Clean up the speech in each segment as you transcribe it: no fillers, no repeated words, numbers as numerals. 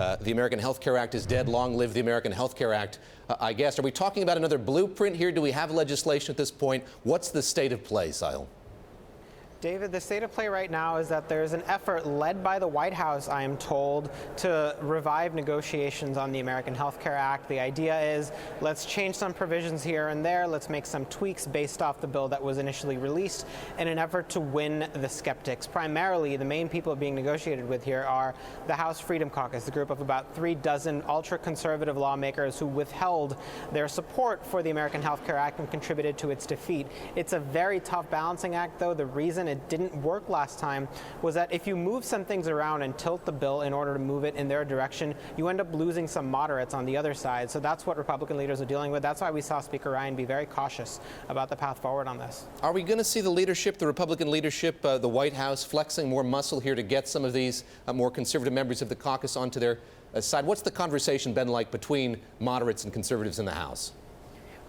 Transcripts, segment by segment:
The American Health Care Act is dead. Long live the American Health Care Act, I guess. Are we talking about another blueprint here? Do we have legislation at this point? What's the state of play, Sahil? David, the state of play right now is that there's an effort led by the White House, I am told, to revive negotiations on the American Health Care Act. The idea is, let's change some provisions here and there, let's make some tweaks based off the bill that was initially released in an effort to win the skeptics. Primarily, the main people being negotiated with here are the House Freedom Caucus, the group of about 36 ultra-conservative lawmakers who withheld their support for the American Health Care Act and contributed to its defeat. It's a very tough balancing act, though. The reason it didn't work last time was that if you move some things around and tilt the bill in order to move it in their direction, you end up losing some moderates on the other side. So that's what Republican leaders are dealing with. That's why we saw Speaker Ryan be very cautious about the path forward on this. Are we going to see the leadership, the Republican leadership, the White House flexing more muscle here to get some of these more conservative members of the caucus onto their side? What's the conversation been like between moderates and conservatives in the House?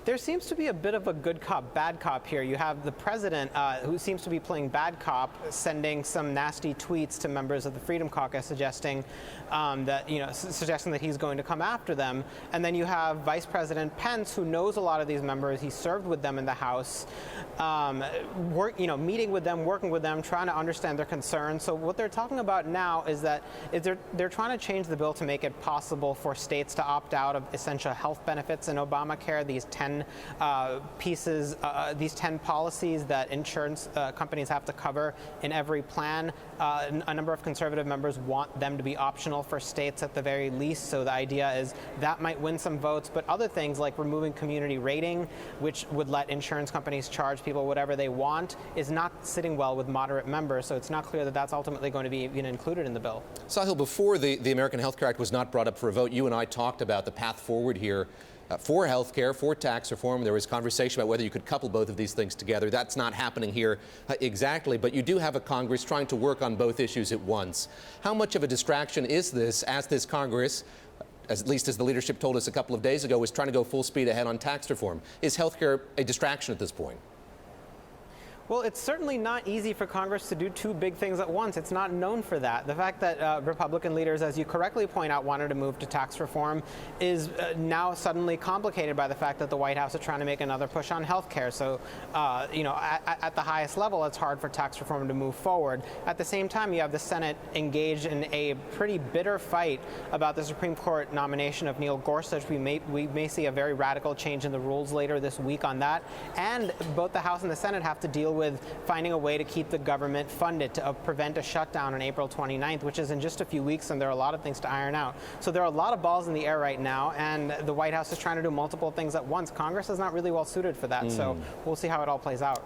There seems to be a bit of a good cop, bad cop here. You have the president, who seems to be playing bad cop, sending some nasty tweets to members of the Freedom Caucus, suggesting that he's going to come after them. And then you have Vice President Pence, who knows a lot of these members. He served with them in the House, meeting with them, working with them, trying to understand their concerns. So what they're talking about now is that they're trying to change the bill to make it possible for states to opt out of essential health benefits in Obamacare. These 10 these 10 policies that insurance companies have to cover in every plan. A number of conservative members want them to be optional for states at the very least. So the idea is that might win some votes. But other things like removing community rating, which would let insurance companies charge people whatever they want, is not sitting well with moderate members. So it's not clear that that's ultimately going to be included in the bill. Sahil, before the American Health Care Act was not brought up for a vote, you and I talked about the path forward here. For health care, for tax reform. There was conversation about whether you could couple both of these things together. That's not happening here exactly, but you do have a Congress trying to work on both issues at once. How much of a distraction is this as this Congress, at least as the leadership told us a couple of days ago, is trying to go full speed ahead on tax reform? Is health care a distraction at this point? Well, it's certainly not easy for Congress to do two big things at once. It's not known for that. The fact that Republican leaders, as you correctly point out, wanted to move to tax reform is now suddenly complicated by the fact that the White House is trying to make another push on health care. So, at the highest level, it's hard for tax reform to move forward. At the same time, you have the Senate engaged in a pretty bitter fight about the Supreme Court nomination of Neil Gorsuch. We may see a very radical change in the rules later this week on that. And both the House and the Senate have to deal with finding a way to keep the government funded to prevent a shutdown on April 29th, which is in just a few weeks, and there are a lot of things to iron out. So there are a lot of balls in the air right now, and the White House is trying to do multiple things at once. Congress is not really well suited for that, so we'll see how it all plays out.